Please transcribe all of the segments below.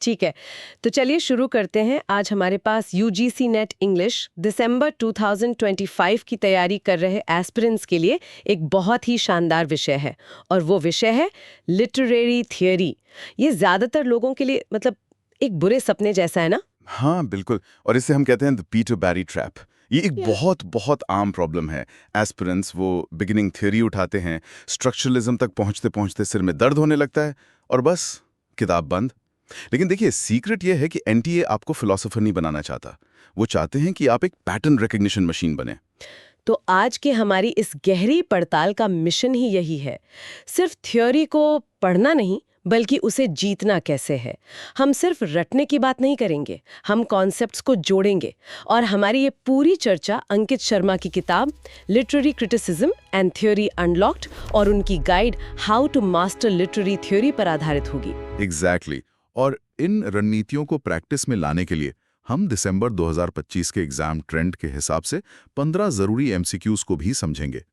ठीक है, तो चलिए शुरू करते हैं। आज हमारे पास यूजीसी नेट इंग्लिश दिसंबर 2025 की तैयारी कर रहे एस्पिरेंट्स के लिए एक बहुत ही शानदार विषय है, और वो विषय है लिटरेरी थियरी। ये ज्यादातर लोगों के लिए मतलब एक बुरे सपने जैसा है ना? हाँ बिल्कुल। और इसे हम कहते हैं द पीटर बैरी ट्रैप। ये एक Yeah. बहुत बहुत आम प्रॉब्लम है। एस्पिरेंट्स वो बिगिनिंग थ्योरी उठाते हैं, स्ट्रक्चरलिज्म तक पहुंचते पहुंचते सिर में दर्द होने लगता है और बस किताब बंद। लेकिन देखिए, सीक्रेट ये है कि एनटीए आपको फिलोसोफर नहीं बनाना चाहता। वो चाहते हैं कि आप एक पैटर्न रिकग्निशन मशीन बने। तो आज के हमारी इस गहरी पड़ताल का मिशन ही यही है। सिर्फ थ्योरी को पढ़ना नहीं, बल्कि उसे जीतना कैसे है। हम सिर्फ रटने की बात नहीं करेंगे, हम कॉन्सेप्ट्स को जोड़ेंगे। और हमारी ये पूरी चर्चा अंकित शर्मा की किताब literary criticism and theory unlocked और उनकी guide how to master literary theory पर आधारित होगी। एग्जैक्टली और इन रणनीतियों को प्रैक्टिस में लाने के लिए हम दिसंबर 2025 के एग्जाम ट्रेंड के हिसाब से 15 जरूरी एमसीक्यूज को भी समझेंगे।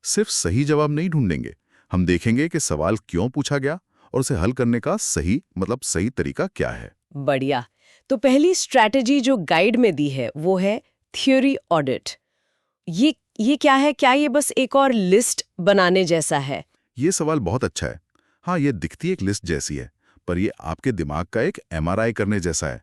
सिर्फ सही जवाब नहीं ढूंढेंगे, हम देखेंगे कि सवाल क्यों पूछा गया और उसे हल करने का सही तरीका क्या है। बढ़िया। तो पहली स्ट्रैटेजी जो गाइड में दी है वो है थ्योरी ऑडिट। ये क्या है? क्या ये बस एक और लिस्ट बनाने जैसा है? ये सवाल बहुत अच्छा है। हाँ, ये दिखती एक लिस्ट जैसी है, पर ये आपके दिमाग का एक एमआरआई करने जैसा है।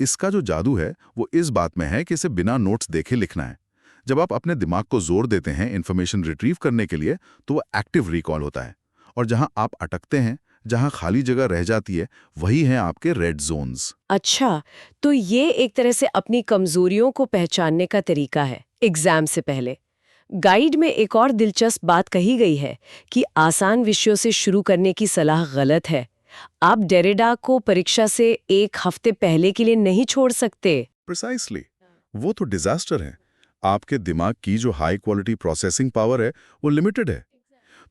इसका जो जादू है वो इस बात में है कि इसे बिना नोट्स देखे लिखना है। जब आप अपने दिमाग को जोर देते हैं इन्फॉर्मेशन रिट्रीव करने के लिए, तो वो एक्टिव रिकॉल होता है। और जहां आप अटकते हैं, जहां खाली जगह रह जाती है, वही हैं आपके रेड जोन्स। अच्छा, तो ये एक तरह से अपनी कमजोरियों को पहचानने का तरीका है एग्जाम से पहले। गाइड में एक और दिलचस्प बात कही गई है कि आसान विषयों से शुरू करने की सलाह गलत है। आप डेरिडा को परीक्षा से एक हफ्ते पहले के लिए नहीं छोड़ सकते। प्रिसाइसली, वो तो डिजास्टर है। आपके दिमाग की जो हाई क्वालिटी प्रोसेसिंग पावर है वो लिमिटेड है,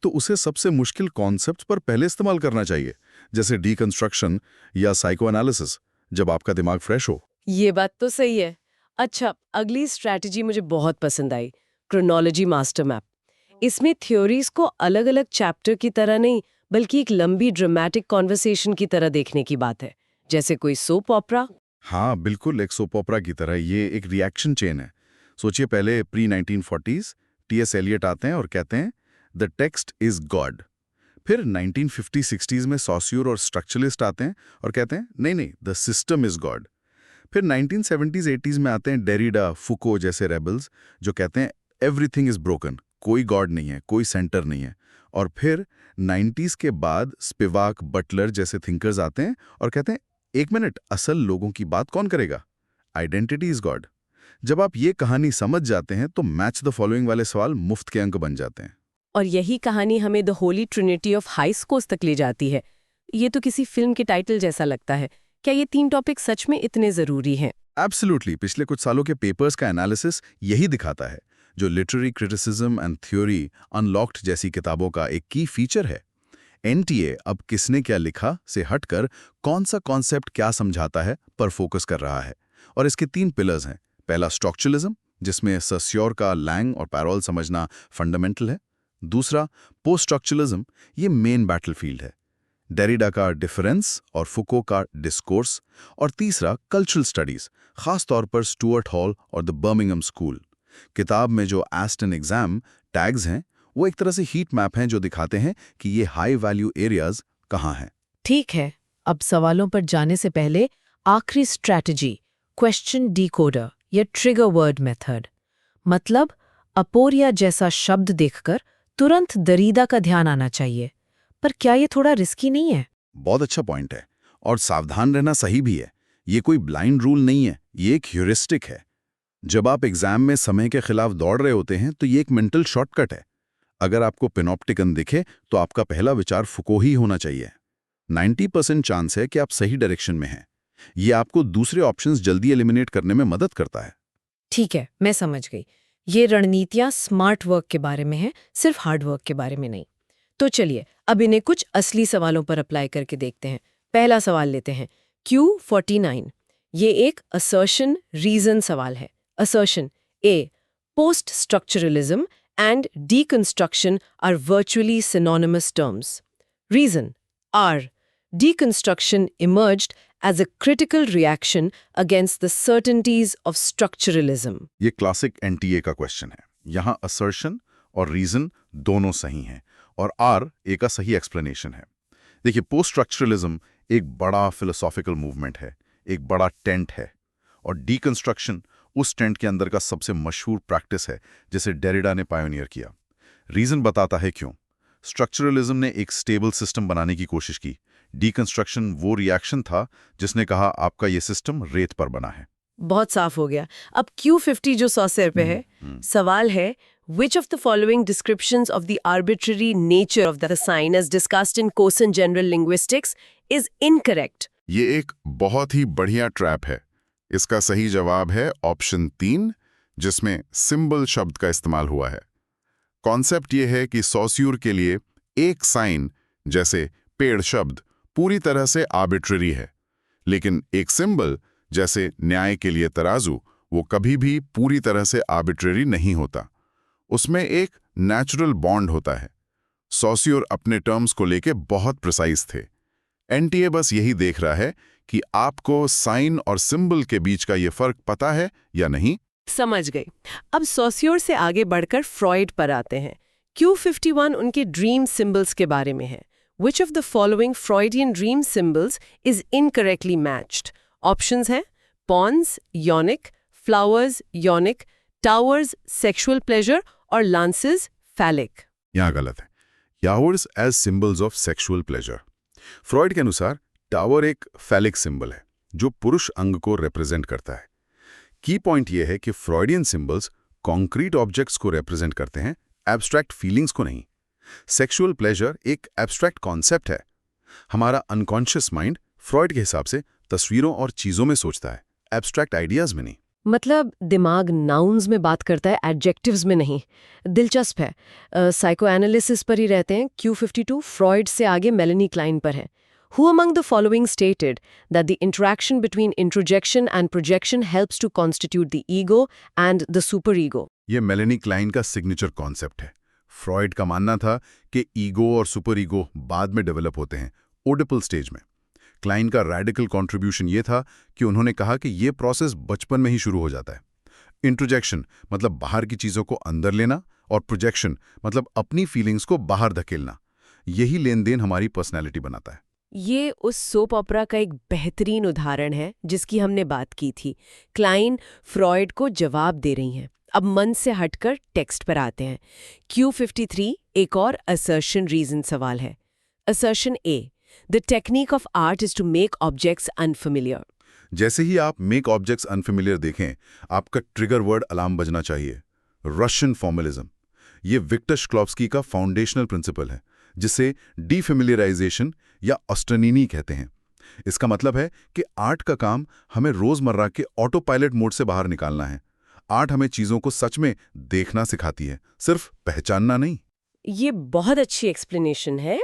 तो उसे सबसे मुश्किल कॉन्सेप्ट पर पहले इस्तेमाल करना चाहिए, जैसे डीकंस्ट्रक्शन या साइको एनालिसिस, जब आपका दिमाग फ्रेश हो। ये बात तो सही है। अच्छा, अगली स्ट्रैटेजी मुझे बहुत पसंद आई, क्रोनोलॉजी मास्टर मैप। इसमें थ्योरीज को अलग-अलग चैप्टर की तरह नहीं, बल्कि एक लंबी ड्रामेटिक कॉन्वर्सेशन की तरह देखने की बात है, जैसे कोई सोप ऑपरा। हाँ बिल्कुल, एक सोप ओपरा की तरह ये एक रिएक्शन चेन है। सोचिए, पहले प्री 1940s टीएस एलियट आते हैं और कहते हैं द टेक्स्ट इज गॉड। फिर 1950-60s में सॉस्यूर और स्ट्रक्चरलिस्ट आते हैं और कहते हैं नहीं नहीं, द सिस्टम इज गॉड। फिर 1970s-80s में आते हैं डेरिडा, फुको जैसे रेबल्स, जो कहते हैं एवरीथिंग इज ब्रोकन, कोई गॉड नहीं है, कोई सेंटर नहीं है। और फिर 90s के बाद स्पिवाक, बटलर जैसे थिंकर्स आते हैं और कहते हैं एक मिनट, असल लोगों की बात कौन करेगा, आइडेंटिटी इज गॉड। जब आप ये कहानी समझ जाते हैं तो मैच द फॉलोइंग वाले सवाल मुफ्त के अंक बन जाते हैं। और यही कहानी हमें the Holi Trinity of high schools तक ले जाती है। ये तो किसी फिल्म के टाइटल जैसा लगता है। क्या ये 3 टॉपिक सच में इतने जरूरी हैं? एब्सोल्युटली, पिछले कुछ सालों के पेपर्स का एनालिसिस यही दिखाता है। जो literary criticism and theory unlocked जैसी किताबों का एक की फीचर है। एनटीए अब किसने क्या लिखा से हटकर कौन सा कॉन्सेप्ट क्या समझाता है पर फोकस कर रहा है। और इसके 3 पिलर्स हैं। पहला स्ट्रक्चरलिज्म, जिसमें सस्योर का लैंग और पैरोल समझना फंडामेंटल है। दूसरा पोस्ट स्ट्रक्चरलिज्म, ये मेन बैटलफील्ड है, डेरिडा का डिफरेंस और फुको का डिस्कोर्स। और तीसरा कल्चरल स्टडीज, खास तौर पर स्टुअर्ट हॉल और द बर्मिंघम स्कूल। किताब में जो एस्टन एग्जाम टैग्स हैं वो एक तरह से हीट मैप हैं, जो दिखाते हैं कि ये हाई वैल्यू एरियाज कहाँ हैं। ठीक है, अब सवालों पर जाने से पहले आखिरी स्ट्रैटेजी, क्वेश्चन डिकोडर या ट्रिगर वर्ड मेथड। मतलब अपोरिया जैसा शब्द देखकर तुरंत दरीदा का ध्यान आना चाहिए। पर क्या ये थोड़ा रिस्की नहीं है? बहुत अच्छा पॉइंट है, और सावधान रहना सही भी है। ये कोई ब्लाइंड रूल नहीं है, ये एक ह्यूरिस्टिक है। जब आप एग्जाम में समय के खिलाफ दौड़ रहे होते हैं तो ये एक मेंटल शॉर्टकट है। अगर आपको पिनॉप्टिकन दिखे तो आपका पहला विचार फुको ही होना चाहिए। 90% चांस है कि आप सही डायरेक्शन में हैं। ये आपको दूसरे ऑप्शंस जल्दी एलिमिनेट करने में मदद करता है। ठीक है, मैं समझ गई। ये रणनीतियां स्मार्ट वर्क के बारे में हैं, सिर्फ हार्ड वर्क के बारे में नहीं। तो चलिए अब इन्हें कुछ असली सवालों पर अप्लाई करके देखते हैं। पहला सवाल लेते हैं, Q49। ये एक असर्शन रीजन सवाल है। Assertion A, post structuralism and deconstruction are virtually synonymous terms. Reason R. Deconstruction emerged as a critical reaction against the certainties of structuralism. ये क्लासिक एनटीए का क्वेश्चन है। यहाँ असर्शन और रीजन दोनों सही हैं और आर ए का सही एक्सप्लेनेशन है। देखिए, पोस्ट स्ट्रक्चरलिज्म एक बड़ा फिलोसॉफिकल मूवमेंट है, एक बड़ा टेंट है, और डीकंस्ट्रक्शन उस टेंट के अंदर का सबसे मशहूर प्रैक्टिस है जिसे डेरिडा ने पायोनियर किया। रीजन बताता है क्यों। स्ट्रक्चरलिज्म ने एक स्टेबल सिस्टम बनाने की कोशिश की, डीकंस्ट्रक्शन वो रिएक्शन था जिसने कहा आपका ये सिस्टम रेत पर बना है। बहुत साफ हो गया। अब Q50 जो 100 सिर पे है, सवाल है, which of the following descriptions of the arbitrary nature of the sign as discussed in Coase general linguistics is incorrect? ये एक बहुत ही बढ़िया ट्रैप है। इसका सही जवाब है ऑप्शन 3, जिसमें सिंबल शब्द का इस्तेमाल हुआ है। कॉन्सेप्ट ये है कि सॉस्यूर के लिए एक साइन, जैसे पेड़ शब्द, पूरी तरह से आर्बिट्ररी है, लेकिन एक सिंबल, जैसे न्याय के लिए तराजू, वो कभी भी पूरी तरह से आर्बिट्ररी नहीं होता। उसमें एक नेचुरल बॉन्ड होता है। सॉस्यूर अपने टर्म्स को लेके बहुत प्रिसाइज थे। एनटीए बस यही देख रहा है कि आपको साइन और सिंबल के बीच का ये फर्क पता है या नहीं। समझ गई। अब सॉस्योर से आगे बढ़कर फ्रॉइड पर आते हैं। Q51 उनके ड्रीम सिंबल्स के बारे में है। Which of the following Freudian dream symbols is incorrectly matched? Options हैं pawns, yonic, flowers, yonic, towers, sexual pleasure और lances, phallic. यहाँ गलत है। Towers as symbols of sexual pleasure. Freud के अनुसार टावर एक फैलिक सिंबल है जो पुरुष अंग को रिप्रेजेंट करता है। की पॉइंट यह है कि फ्रॉइडियन सिंबल्स कॉन्क्रीट ऑब्जेक्ट्स को रिप्रेजेंट करते हैं, एब्स्ट्रैक्ट फीलिंग्स को नहीं। सेक्सुअल प्लेजर एक एब्स्ट्रैक्ट कॉन्सेप्ट है। हमारा अनकॉन्शियस माइंड फ्रॉइड के हिसाब से तस्वीरों और चीजों में सोचता है, एब्स्ट्रैक्ट आइडियाज में नहीं। मतलब दिमाग नाउन्स में बात करता है, एडजेक्टिव्स में नहीं। दिलचस्प है। साइको एनालिसिस पर ही रहते हैं। Q52 फ्रॉइड से आगे मेलेनी क्लाइन पर है। Who among the following stated that the interaction between introjection and projection helps to constitute the ego and the superego? ये मेलेनी क्लाइन का सिग्नेचर कॉन्सेप्ट है। फ्रॉइड का मानना था कि ईगो और सुपर ईगो बाद में डेवलप होते हैं, ओडिपल स्टेज में। क्लाइन का रैडिकल कंट्रीब्यूशन ये था कि उन्होंने कहा कि ये प्रोसेस बचपन में ही शुरू हो जाता है। इंट्रोजेक्शन मतलब बाहर की चीज़ों को अंदर लेना, और प्रोजेक्शन मतलब अपनी फीलिंग्स को बाहर धकेलना। यही लेन देन हमारी पर्सनैलिटी बनाता है। ये उस सोप ऑपरा का एक बेहतरीन उदाहरण है जिसकी हमने बात की थी। क्लाइन फ्रॉइड को जवाब दे रही हैं। अब मन से हटकर टेक्स्ट पर आते हैं। Q53 एक और असर्शन रीजन सवाल है। Assertion A, the technique of art is to make objects unfamiliar. जैसे ही आप मेक ऑब्जेक्ट्स अनफेमिलियर देखें, आपका ट्रिगर वर्ड अलार्म बजना चाहिए। रशियन फॉर्मलिज्म, ये विक्टर श्क्लोव्स्की का फाउंडेशनल प्रिंसिपल है, जिसे डीफेमिलियराइजेशन या ऑस्टनिनी कहते हैं। इसका मतलब है कि आर्ट का काम हमें रोजमर्रा के ऑटो पायलट मोड से बाहर निकालना है। आर्ट हमें चीजों को सच में देखना सिखाती है, सिर्फ पहचानना नहीं। ये बहुत अच्छी एक्सप्लेनेशन है।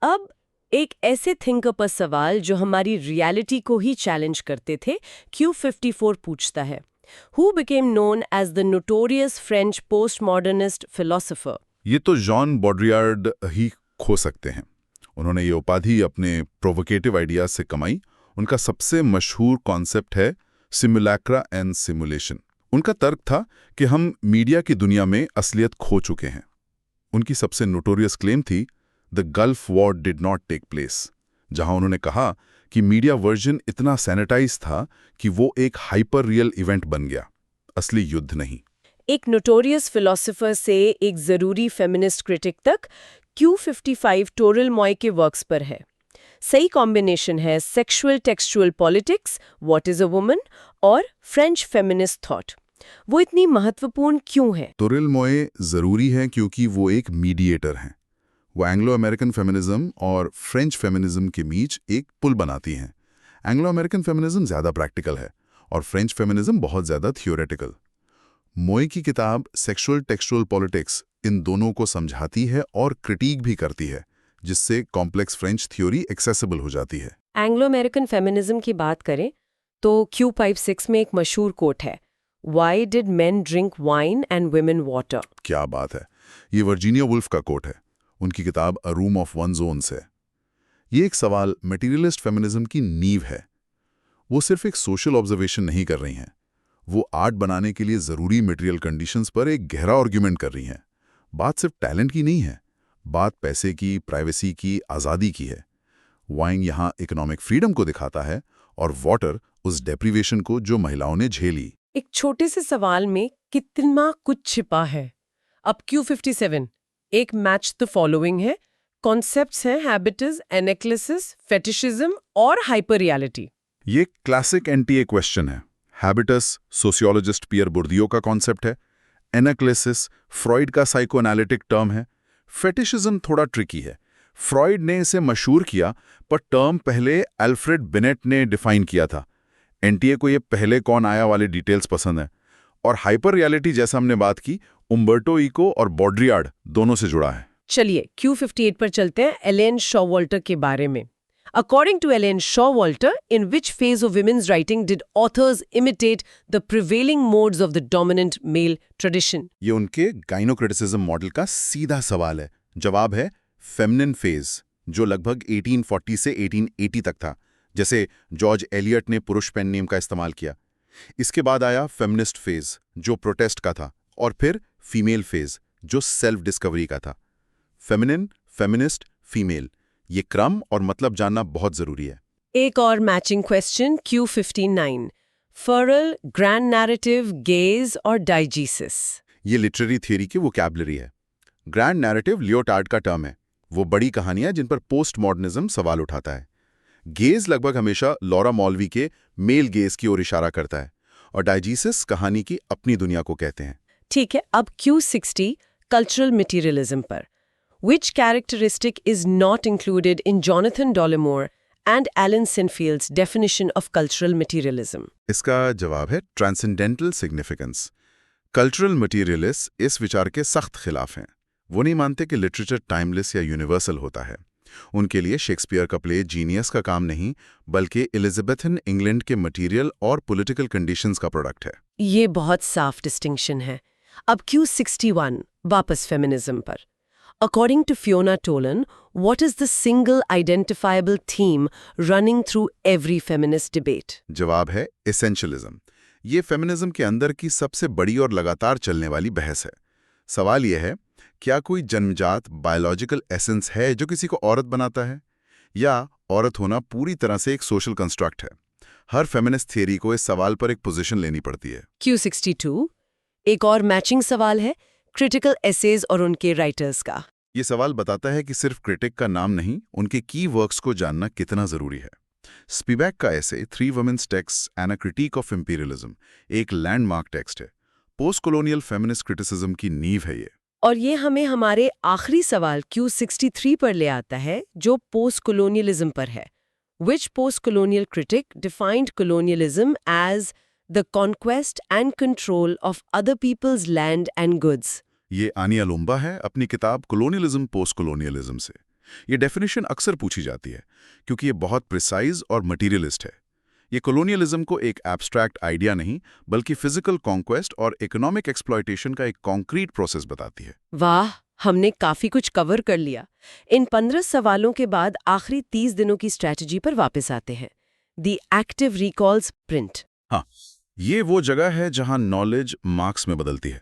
अब एक ऐसे थिंकर पर सवाल जो हमारी रियलिटी को ही चैलेंज करते थे। Q54 पूछता है, Who became known as the notorious French postmodernist philosopher? ये तो जॉन बॉड्रियार्ड ही खो सकते हैं। उन्होंने ये उपाधि अपने प्रोवोकेटिव आइडियाज से कमाई। उनका सबसे मशहूर कॉन्सेप्ट है सिमुलैक्रा एंड सिमुलेशन। उनका तर्क था कि हम मीडिया की दुनिया में असलियत खो चुके हैं। उनकी सबसे नोटोरियस क्लेम थी the gulf war did not take place, जहां उन्होंने कहा कि मीडिया वर्जन इतना सैनिटाइज था कि वो एक हाइपर रियल इवेंट बन गया, असली युद्ध नहीं। एक नोटोरियस फिलोसोफर से एक जरूरी फेमिनिस्ट क्रिटिक तक, Q55 टोरल मॉय के वर्क्स पर है। सही कॉम्बिनेशन है sexual textual politics, what is a woman और फ्रेंच फेमिनिस्ट थॉट। वो इतनी महत्वपूर्ण क्यों है? टोरल मॉय जरूरी है क्योंकि वो एक मीडिएटर हैं। वो एंग्लो अमेरिकन फेमिनिज्म और फ्रेंच फेमिनिज्म के बीच एक पुल बनाती हैं। एंग्लो अमेरिकन फेमिनिज्म ज़्यादा प्रैक्टिकल है और फ्रेंच फेमिनिज्म बहुत ज़्यादा थियोरेटिकल। मोए की किताब सेक्सुअल टेक्सचुअल पॉलिटिक्स इन दोनों को समझाती है और क्रिटिक भी करती है, जिससे कॉम्प्लेक्स फ्रेंच थ्योरी एक्सेसिबल हो जाती है। एंग्लो अमेरिकन फेमिनिज्म की बात करें तो Q56 में एक मशहूर कोट है, Why did men drink wine and women water? क्या बात है, ये वर्जीनिया वुल्फ का कोट है, उनकी किताब अ रूम ऑफ वन्स ओन से। ये एक सवाल मटेरियलिस्ट फेमिनिज्म की नींव है। वो सिर्फ एक सोशल ऑब्जर्वेशन नहीं कर रही हैं, वो आर्ट बनाने के लिए ज़रूरी मटेरियल कंडीशंस पर एक गहरा आर्ग्यूमेंट कर रही हैं। बात सिर्फ टैलेंट की नहीं है, बात पैसे की, प्राइवेसी की, आज़ादी की है। वाइंग यहाँ इकोनॉमिक फ्रीडम को दिखाता है और वाटर उस डेप्रीवेशन को जो महिलाओं ने झेली। एक छोटे से सवाल में कितना कुछ छिपा है। अब Q57 एक मैच द फॉलोइंग है। कॉन्सेप्ट्स हैं हैबिटस, एनेक्लिसिस, फेटिशिज्म और हाइपर रियलिटी। ये क्लासिक एनटीए क्वेश्चन है। हैबिटस सोशियोलॉजिस्ट पियर बुर्दियो का कॉन्सेप्ट है। एनाक्लिसिस फ्रॉइड का साइकोएनालिटिक टर्म है। फेटिशिज्म थोड़ा ट्रिकी है। फ्रॉइड ने इसे मशहूर किया, पर टर्म पहले अल्फ्रेड बिनेट ने डिफाइन किया था। एनटीए को ये पहले कौन आया वाले डिटेल्स पसंद है। और हाइपर रियलिटी, जैसा हमने बात की, उम्बर्टो इको और बॉड्रियार्ड दोनों से जुड़ा है। चलिए Q58 पर चलते हैं, एलेन शॉवॉल्टर के बारे में। According to Ellen Showalter, in which phase of women's writing did authors imitate the prevailing modes of the dominant male tradition? ये उनके गाइनोक्रिटिसिज्म मॉडल का सीधा सवाल है। जवाब है फेमिनिन फेज, जो लगभग 1840 से 1880 तक था, जैसे जॉर्ज एलियट ने पुरुष पेन नेम का इस्तेमाल किया। इसके बाद आया फेमिनिस्ट फेज, जो प्रोटेस्ट का था, और फिर फीमेल फेज, जो सेल्फ डिस्कवरी का था। फेमिनिन, फेमिनिस्ट, फीमेल, ये क्रम और मतलब जानना बहुत जरूरी है। एक और मैचिंग क्वेश्चन Q59, फरल, ग्रैंड नैरेटिव, गेज और डाइजीसिस। ये लिटरेरी थियरी की वोकैबुलरी है। ग्रैंड नैरेटिव लियोटार्ड का टर्म है, वो बड़ी कहानियां जिन पर पोस्ट मॉडर्निज्म सवाल उठाता है। गेज लगभग हमेशा लॉरा मॉल्वी के मेल गेज की ओर इशारा करता है, और डाइजीसिस कहानी की अपनी दुनिया को कहते हैं। ठीक है, अब Q60, कल्चरल मटीरियलिज्म पर। Which characteristic is not included in Jonathan Dollimore and Alan Sinfield's definition of cultural materialism? इसका जवाब है ट्रांसेंडेंटल सिग्निफिकेंस। कल्चरल मटीरियलिस्ट इस विचार के सख्त खिलाफ हैं। वो नहीं मानते कि लिटरेचर टाइमलेस या यूनिवर्सल होता है। उनके लिए शेक्सपियर का प्ले जीनियस का काम नहीं, बल्कि एलिजाबेथन इंग्लैंड के मटीरियल और पॉलिटिकल कंडीशंस का प्रोडक्ट है। ये बहुत साफ डिस्टिंक्शन है। अब Q61, वापस फेमिनिज्म पर। According to Fiona Tolan, what is the single identifiable theme running through every feminist debate? जवाब है एसेंशियलिज्म। ये फेमिनिज्म के अंदर की सबसे बड़ी और लगातार चलने वाली बहस है। सवाल यह है, क्या कोई जन्मजात बायोलॉजिकल एसेंस है जो किसी को औरत बनाता है, या औरत होना पूरी तरह से एक सोशल कंस्ट्रक्ट है? हर फेमिनिस्ट थियरी को इस सवाल पर एक पोजीशन लेनी पड़ती है। Q62, एक और मैचिंग सवाल है, क्रिटिकल एसेज और उनके राइटर्स का। ये सवाल बताता है कि सिर्फ क्रिटिक का नाम नहीं, उनके की वर्क्स को जानना कितना जरूरी है। स्पिवैक का ऐसे 3 women's text and a critique of imperialism एक लैंडमार्क टेक्स्ट है। पोस्ट कॉलोनियल फेमिनिस्ट क्रिटिसिज्म की नींव है ये। और ये हमें हमारे आखिरी सवाल Q63 पर ले आता है, जो पोस्ट कॉलोनियलिज्म पर है। Which post-colonial critic defined colonialism as the conquest and control of other people's land and goods? ये आनिया लुम्बा है अपनी किताब कॉलोनियलिज्म पोस्ट कॉलोनियलिज्म से। ये डेफिनेशन अक्सर पूछी जाती है क्योंकि ये बहुत प्रिसाइज और मटीरियलिस्ट है। ये कॉलोनियलिज्म को एक एब्स्ट्रैक्ट आइडिया नहीं, बल्कि फिजिकल कॉन्क्वेस्ट और इकोनॉमिक एक्सप्लॉयटेशन का एक कॉन्क्रीट प्रोसेस बताती है। वाह, हमने काफी कुछ कवर कर लिया। इन 15 सवालों के बाद आखिरी 30 दिनों की स्ट्रैटेजी पर वापस आते हैं। The active recalls print. हाँ, ये वो जगह है जहां नॉलेज मार्क्स में बदलती है।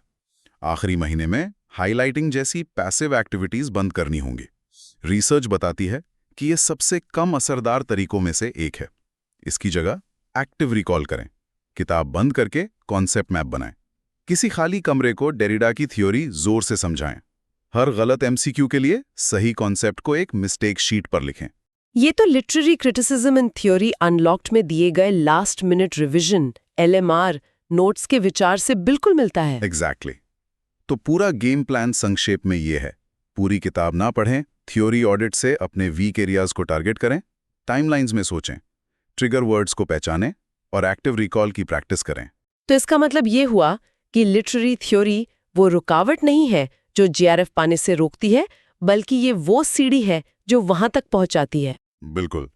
आखिरी महीने में हाइलाइटिंग जैसी पैसिव एक्टिविटीज बंद करनी होंगी। रिसर्च बताती है कि ये सबसे कम असरदार तरीकों में से एक है। इसकी जगह एक्टिव रिकॉल करें, किताब बंद करके कॉन्सेप्ट मैप बनाएं, किसी खाली कमरे को डेरिडा की थ्योरी जोर से समझाएं, हर गलत एमसीक्यू के लिए सही कॉन्सेप्ट को एक मिस्टेक शीट पर लिखें। ये तो literary criticism in theory unlocked में दिए गए last minute revision LMR notes के विचार से बिल्कुल मिलता है। एग्जैक्टली। तो पूरा गेम प्लान संक्षेप में ये है, पूरी किताब ना पढ़ें, थ्योरी ऑडिट से अपने वीक एरियाज को टारगेट करें, टाइमलाइंस में सोचें, ट्रिगर वर्ड्स को पहचानें और एक्टिव रिकॉल की प्रैक्टिस करें। तो इसका मतलब ये हुआ कि लिटरेरी थ्योरी वो रुकावट नहीं है जो GRF पाने से रोकती है, बल्कि ये वो सीढ़ी है जो वहां तक पहुंचाती है। बिल्कुल।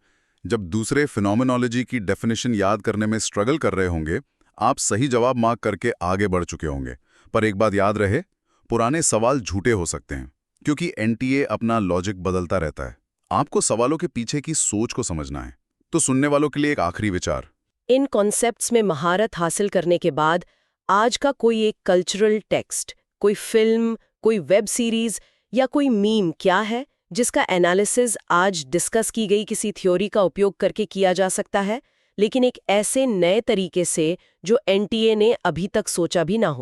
जब दूसरे फिनोमेनोलॉजी की डेफिनेशन याद करने में स्ट्रगल कर रहे होंगे, आप सही जवाब मार्क करके आगे बढ़ चुके होंगे। पर एक बात याद रहे, पुराने सवाल झूठे हो सकते हैं, क्योंकि NTA अपना लॉजिक बदलता रहता है। आपको सवालों के पीछे की सोच को समझना है। तो सुनने वालों के लिए एक आखिरी विचार। इन कॉन्सेप्ट्स में महारत हासिल करने के बाद आज का कोई एक कल्चरल टेक्स्ट, कोई फिल्म, कोई वेब सीरीज या कोई मीम क्या है जिसका एनालिसिस आज डिस्कस की गई किसी थ्योरी का उपयोग करके किया जा सकता है, लेकिन एक ऐसे नए तरीके से जो एनटीए ने अभी तक सोचा भी ना हो?